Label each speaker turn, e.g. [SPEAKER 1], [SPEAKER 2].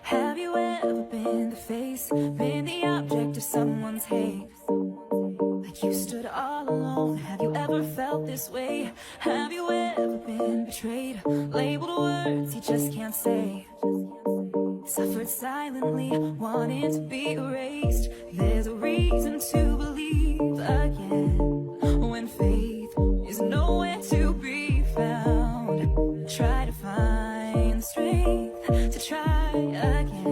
[SPEAKER 1] Have you ever been the face, been the object of someone's hate? Like you stood all alone, have you ever felt this way? Have you ever been betrayed, labeled words you just can't say? Suffered silently, wanting to be erased. There's a reason to believe again, when faith is nowhere to be found. Try to find strength to try again.